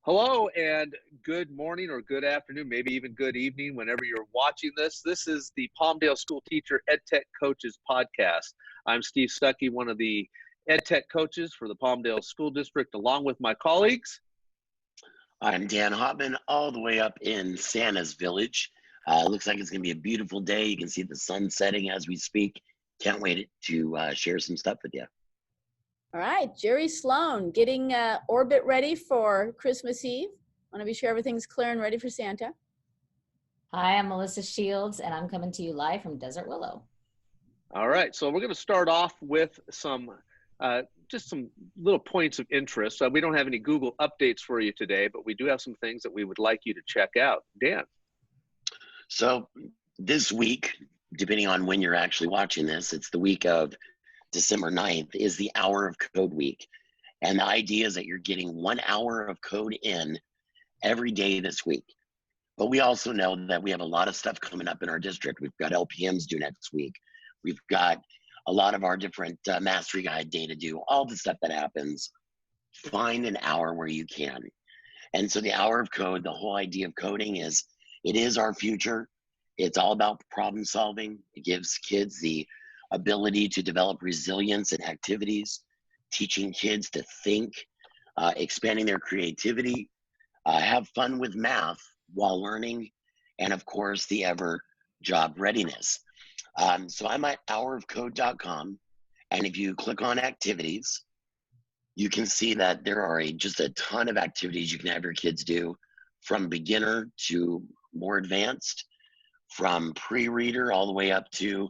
Hello and good morning or good afternoon, maybe even good evening whenever you're watching this. This is the Palmdale School Teacher EdTech Coaches Podcast. I'm Steve Stuckey, one of the EdTech coaches for the Palmdale School District, along with my colleagues. I'm Dan Hopman, all the way up in Santa's Village. Looks like it's going to be a beautiful day. You can see the sun setting as we speak. Can't wait to share some stuff with you. All right, Jerry Sloan, getting Orbit ready for Christmas Eve. Want to be sure everything's clear and ready for Santa. Hi, I'm Melissa Shields, and I'm coming to you live from Desert Willow. All right, so we're going to start off with some just some little points of interest. We don't have any Google updates for you today, but we do have some things that we would like you to check out. Dan. So this week, depending on when you're actually watching this, it's the week of December 9th is the Hour of Code Week. And the idea is that you're getting 1 hour of code in every day this week. But we also know that we have a lot of stuff coming up in our district. We've got LPMs due next week. We've got a lot of our different Mastery Guide data due, all the stuff that happens. Find an hour where you can. And so the Hour of Code, the whole idea of coding is, it is our future. It's all about problem solving. It gives kids the ability to develop resilience in activities, teaching kids to think, expanding their creativity, have fun with math while learning, and of course, the ever job readiness. So I'm at hourofcode.com, and if you click on activities, you can see that there are just a ton of activities you can have your kids do, from beginner to more advanced, from pre-reader all the way up to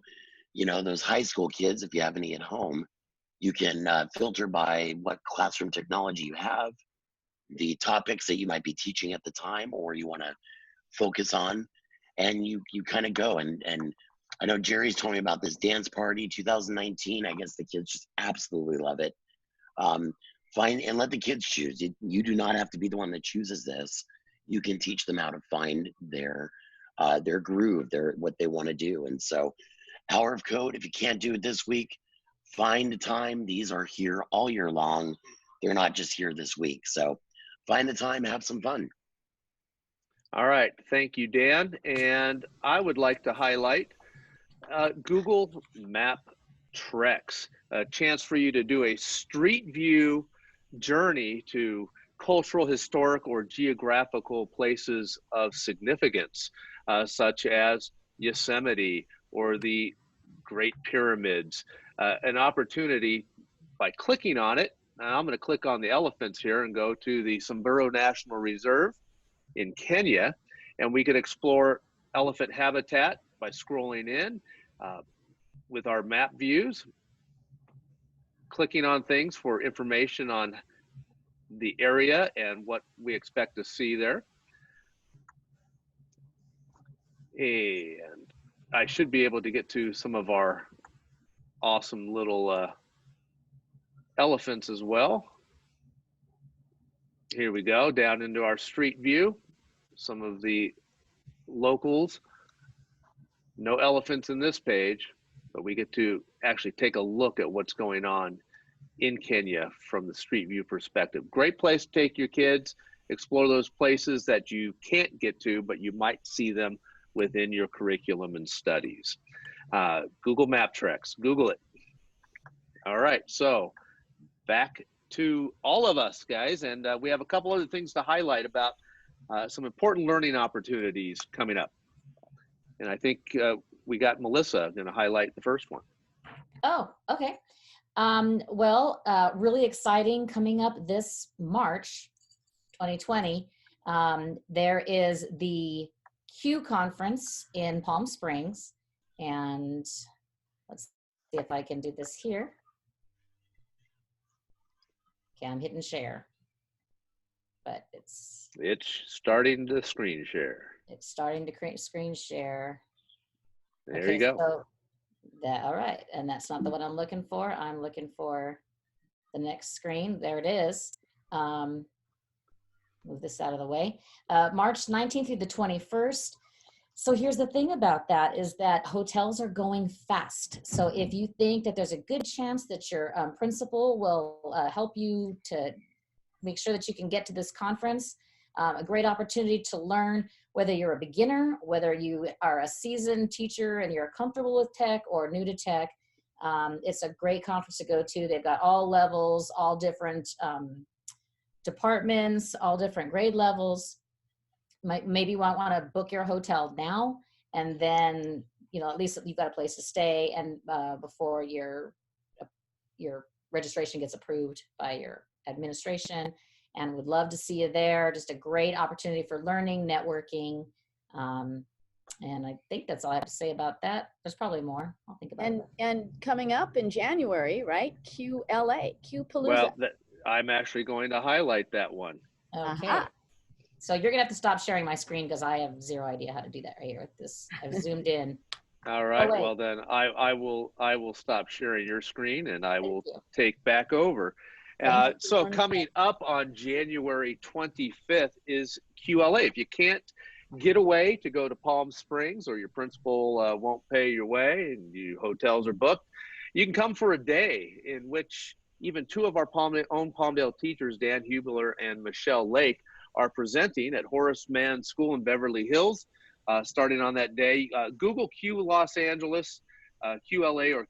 those high school kids. If you have any at home, you can filter by what classroom technology you have, the topics that you might be teaching at the time or you want to focus on, and you kind of go. And I know Jerry's told me about this dance party 2019. I guess the kids just absolutely love it. Find and let the kids choose. You do not have to be the one that chooses this. You can teach them how to find their groove, what they want to do. And so Hour of Code, if you can't do it this week, find a time. These are here all year long. They're not just here this week. So find the time, have some fun. All right, thank you, Dan. And I would like to highlight Google Map Treks, a chance for you to do a street view journey to cultural, historic, or geographical places of significance, such as Yosemite or the Great Pyramids. An opportunity by clicking on it. Now I'm going to click on the elephants here and go to the Samburu National Reserve in Kenya, and we can explore elephant habitat by scrolling in with our map views, clicking on things for information on the area and what we expect to see there. And I should be able to get to some of our awesome little elephants as well. Here we go, down into our street view. Some of the locals. No elephants in this page, but we get to actually take a look at what's going on in Kenya from the street view perspective. Great place to take your kids, explore those places that you can't get to, but you might see them within your curriculum and studies. Google Map Treks, Google it. All right, so back to all of us, guys, and we have a couple other things to highlight about some important learning opportunities coming up. And I think we got Melissa going to highlight the first one. Oh, okay. Really exciting coming up this March 2020. There is the Q conference in Palm Springs, and let's see if I can do this here. Okay, I'm hitting share, but it's starting to screen share. It's starting to create screen share. There you go. So all right, and that's not the one I'm looking for. I'm looking for the next screen. There it is. Move this out of the way. March 19th through the 21st. So here's the thing about that is that hotels are going fast. So if you think that there's a good chance that your principal will help you to make sure that you can get to this conference. A great opportunity to learn, whether you're a beginner, whether you are a seasoned teacher and you're comfortable with tech or new to tech. It's a great conference to go to. They've got all levels, all different departments, all different grade levels. Maybe you want to book your hotel now, and then, you know, at least you've got a place to stay, and before your registration gets approved by your administration. And would love to see you there. Just a great opportunity for learning, networking. And I think that's all I have to say about that. There's probably more. I'll think about it. And coming up in January, right? QLA, Q-Palooza. Well, I'm actually going to highlight that one. Okay. So you're gonna have to stop sharing my screen because I have zero idea how to do that right here with this. I've zoomed in. All right. Well, then I will stop sharing your screen, and I will take back over. So coming up on January 25th is QLA. If you can't get away to go to Palm Springs, or your principal won't pay your way and your hotels are booked, you can come for a day in which even two of our own Palmdale teachers, Dan Hubler and Michelle Lake, are presenting at Horace Mann School in Beverly Hills. Starting on that day, Google Q Los Angeles, QLA or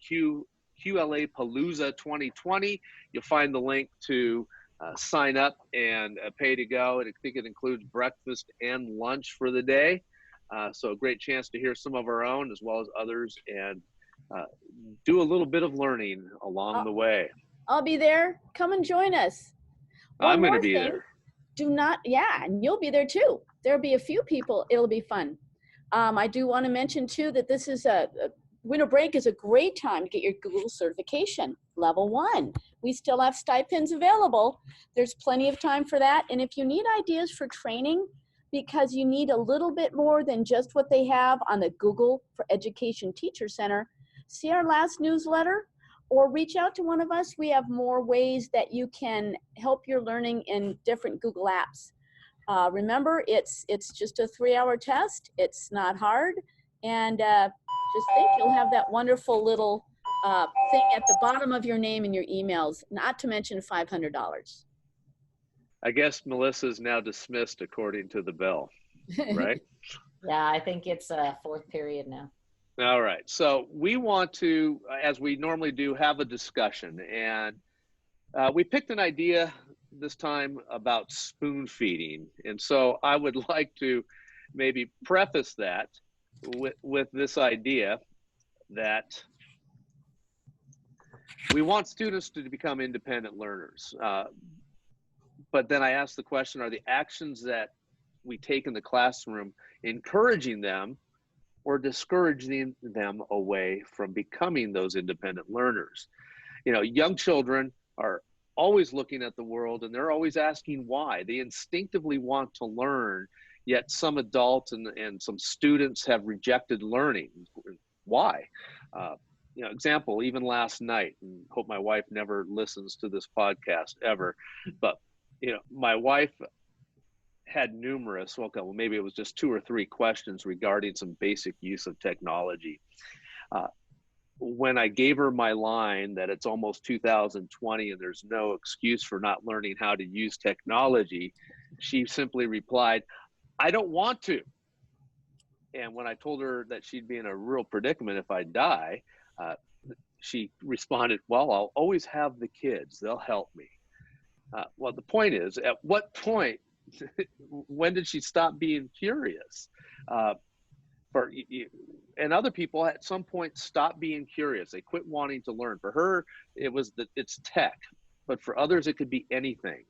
QLA Palooza 2020. You'll find the link to sign up and pay to go. And I think it includes breakfast and lunch for the day. So a great chance to hear some of our own as well as others, and do a little bit of learning along the way. I'll be there. Come and join us. I'm going to be there. And you'll be there too. There'll be a few people. It'll be fun. I do want to mention too that this is winter break is a great time to get your Google certification, level 1. We still have stipends available. There's plenty of time for that. And if you need ideas for training, because you need a little bit more than just what they have on the Google for Education Teacher Center, see our last newsletter or reach out to one of us. We have more ways that you can help your learning in different Google apps. Remember, it's just a 3-hour test. It's not hard. And just think you'll have that wonderful little thing at the bottom of your name in your emails, not to mention $500. I guess Melissa's now dismissed according to the bell, right? Yeah, I think it's a 4th period now. All right. So we want to, as we normally do, have a discussion. And we picked an idea this time about spoon feeding. And so I would like to maybe preface that with this idea that we want students to become independent learners. But then I ask the question, are the actions that we take in the classroom encouraging them or discouraging them away from becoming those independent learners? You know, young children are always looking at the world and they're always asking why. They instinctively want to learn, yet some adults and some students have rejected learning. Why? You know, example, even last night, and hope my wife never listens to this podcast ever, but, you know, my wife had numerous, well, maybe it was just 2 or 3 questions regarding some basic use of technology. When I gave her my line that it's almost 2020 and there's no excuse for not learning how to use technology, she simply replied, "I don't want to." And when I told her that she'd be in a real predicament if I die, she responded, "Well, I'll always have the kids. They'll help me." Well, the point is, at what point, when did she stop being curious? And other people at some point stop being curious. They quit wanting to learn. For her, it's tech, but for others, it could be anything.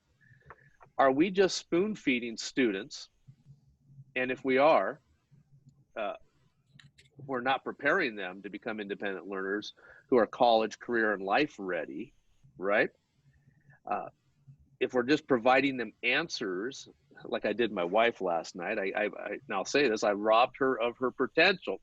Are we just spoon feeding students? And if we are, we're not preparing them to become independent learners who are college, career, and life ready, right? If we're just providing them answers, like I did my wife last night, and I'll say this, I robbed her of her potential,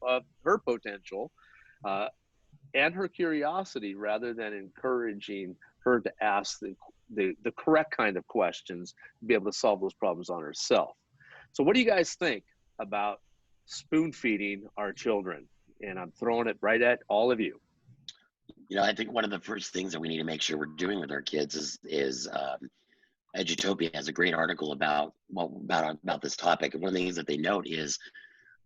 and her curiosity, rather than encouraging her to ask the correct kind of questions to be able to solve those problems on herself. So what do you guys think about spoon feeding our children? And I'm throwing it right at all of you. You know, I think one of the first things that we need to make sure we're doing with our kids is Edutopia has a great article about, well, about this topic. And one of the things that they note is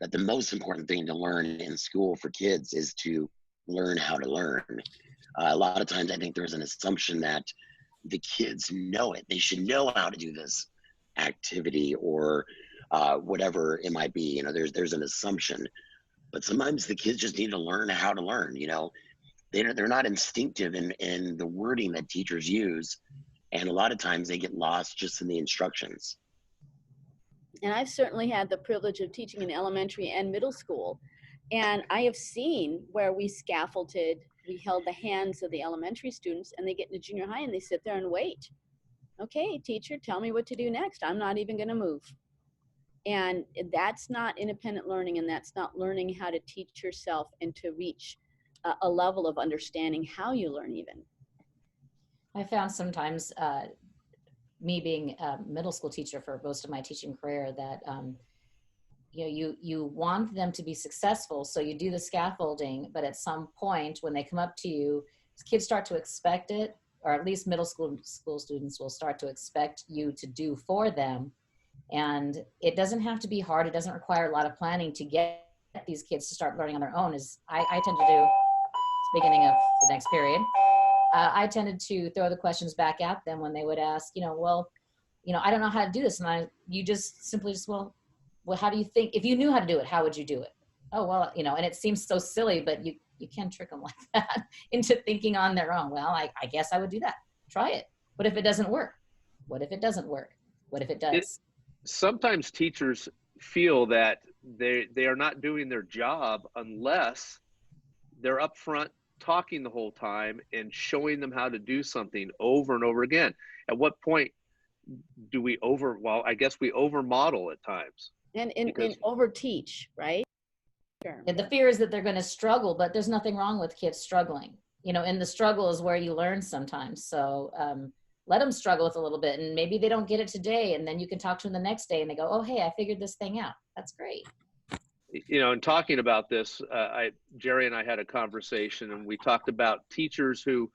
that the most important thing to learn in school for kids is to learn how to learn. A lot of times I think there's an assumption that the kids know it. They should know how to do this activity or whatever it might be. You know, there's an assumption, but sometimes the kids just need to learn how to learn. You know, they're not instinctive in the wording that teachers use, and a lot of times they get lost just in the instructions. And I've certainly had the privilege of teaching in elementary and middle school. And I have seen where we scaffolded, we held the hands of the elementary students, and they get into junior high and they sit there and wait. Okay, teacher, tell me what to do next. I'm not even going to move. And that's not independent learning, and that's not learning how to teach yourself and to reach a level of understanding how you learn even. I found sometimes, me being a middle school teacher for most of my teaching career, that you know, you want them to be successful, so you do the scaffolding, but at some point when they come up to you, kids start to expect it, or at least middle school students will start to expect you to do for them. And it doesn't have to be hard. It doesn't require a lot of planning to get these kids to start learning on their own. As I tend to do, beginning of the next period, I tended to throw the questions back at them when they would ask, you know, well, you know, I don't know how to do this. And you just simply just, well, how do you think, if you knew how to do it, how would you do it? Oh, well, you know, and it seems so silly, but you can trick them like that into thinking on their own. Well, I guess I would do that. Try it. What if it doesn't work? What if it doesn't work? What if it does? Sometimes teachers feel that they are not doing their job unless they're up front talking the whole time and showing them how to do something over and over again. At what point do we well, I guess we over model at times. And overteach, right? Sure. And the fear is that they're going to struggle, but there's nothing wrong with kids struggling. You know, and the struggle is where you learn sometimes. So let them struggle with a little bit, and maybe they don't get it today, and then you can talk to them the next day and they go, oh, hey, I figured this thing out. That's great. You know, in talking about this, Jerry and I had a conversation, and we talked about teachers who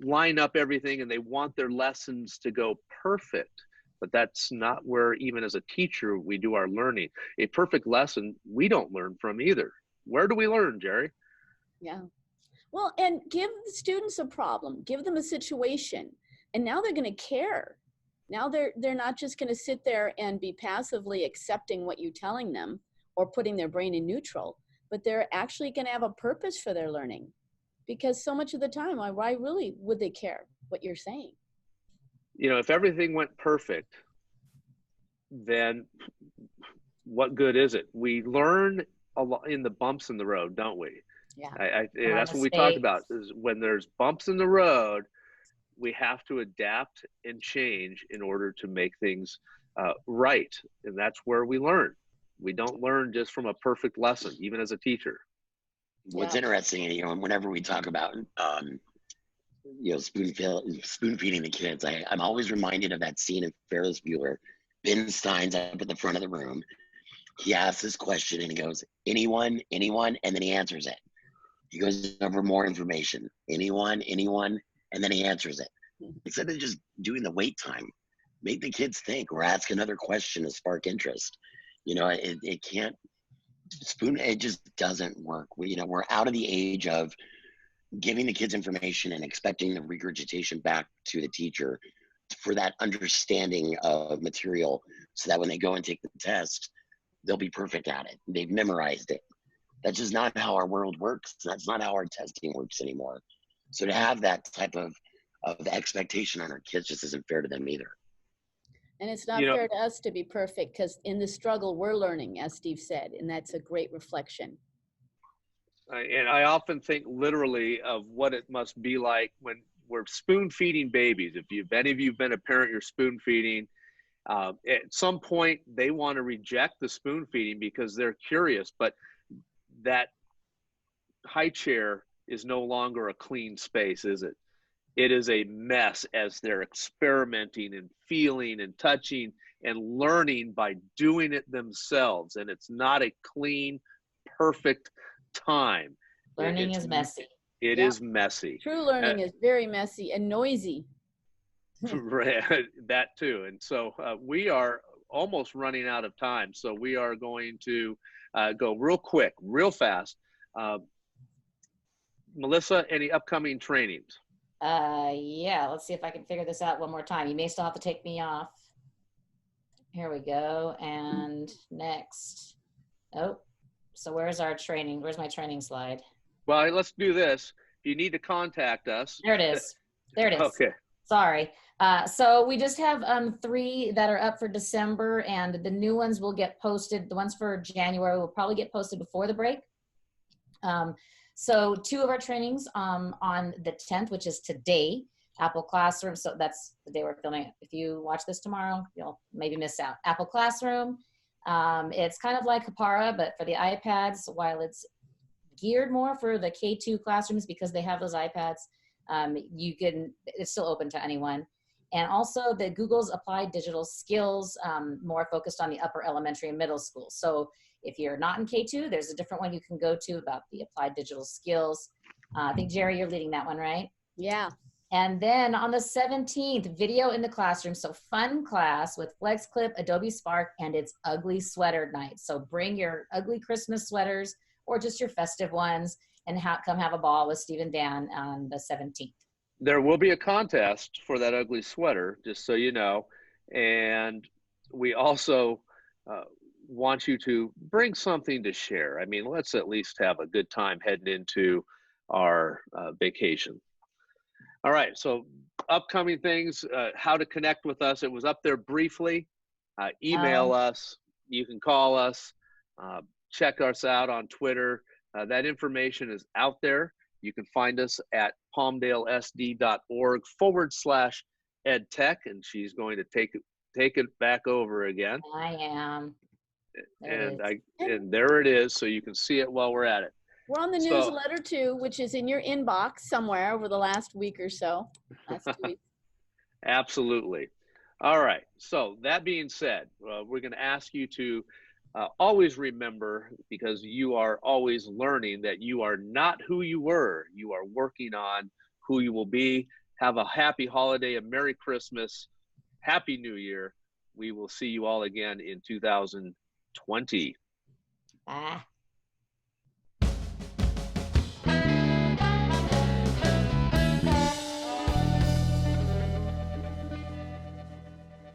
line up everything and they want their lessons to go perfect, but that's not where, even as a teacher, we do our learning. A perfect lesson, we don't learn from either. Where do we learn, Jerry? Yeah. Well, and give the students a problem, give them a situation, and now they're going to care. Now they're not just going to sit there and be passively accepting what you're telling them or putting their brain in neutral, but they're actually going to have a purpose for their learning. Because so much of the time, why really would they care what you're saying? You know, if everything went perfect, then what good is it? We learn a lot in the bumps in the road, don't we? Yeah. That's what we talked about, is when there's bumps in the road, we have to adapt and change in order to make things right. And that's where we learn. We don't learn just from a perfect lesson, even as a teacher. What's interesting, you know, whenever we talk about, you know, spoon feeding the kids, I'm always reminded of that scene in Ferris Bueller. Ben Stein's up at the front of the room. He asks this question and he goes, anyone, and then he answers it. He goes over more information. Anyone, and then he answers it. Instead of just doing the wait time, make the kids think or ask another question to spark interest. You know, it can't, it just doesn't work. You know, we're out of the age of giving the kids information and expecting the regurgitation back to the teacher for that understanding of material, so that when they go and take the test, they'll be perfect at it. They've memorized it. That's just not how our world works. That's not how our testing works anymore. So to have that type of expectation on our kids just isn't fair to them either. And it's not fair to us to be perfect, because in the struggle, we're learning, as Steve said, and that's a great reflection. And I often think literally of what it must be like when we're spoon feeding babies. If any of you have been a parent, you're spoon feeding. At some point, they want to reject the spoon feeding because they're curious, but that high chair is no longer a clean space, is it? It is a mess as they're experimenting and feeling and touching and learning by doing it themselves. And it's not a clean, perfect time. Learning is messy. It is messy. True learning is very messy and noisy. That too. And so we are almost running out of time. So we are going to go real quick, real fast. Melissa, any upcoming trainings? Yeah, let's see if I can figure this out one more time. You may still have to take me off. Here we go. And next. Oh, so where's our training? Where's my training slide? Well, let's do this. If you need to contact us. There it is. There it is. Okay. Sorry. So we just have 3 that are up for December, and the new ones will get posted. The ones for January will probably get posted before the break. So 2 of our trainings on the 10th, which is today, Apple Classroom. So that's the day we're filming it. If you watch this tomorrow, you'll maybe miss out. Apple Classroom. It's kind of like Kapara, but for the iPads, while it's geared more for the K2 classrooms because they have those iPads, it's still open to anyone. And also the Google's Applied Digital Skills, more focused on the upper elementary and middle school. So if you're not in K2, there's a different one you can go to about the Applied Digital Skills. I think, Jerry, you're leading that one, right? Yeah. And then on the 17th, video in the classroom. So fun class with FlexClip, Adobe Spark, and it's ugly sweater night. So bring your ugly Christmas sweaters or just your festive ones and come have a ball with Steve and Dan on the 17th. There will be a contest for that ugly sweater, just so you know. And we also want you to bring something to share. I mean, let's at least have a good time heading into our vacation. All right, so upcoming things, how to connect with us. It was up there briefly. Email us. You can call us. Check us out on Twitter. That information is out there. You can find us at palmdalesd.org/edtech, and she's going to take it back over again. I am. And there it is, so you can see it while we're at it. We're on the newsletter too, which is in your inbox somewhere over the last week or so. Last 2 weeks. Absolutely. All right. So that being said, we're going to ask you to always remember, because you are always learning, that you are not who you were. You are working on who you will be. Have a happy holiday, a Merry Christmas, Happy New Year. We will see you all again in 2020. Bye.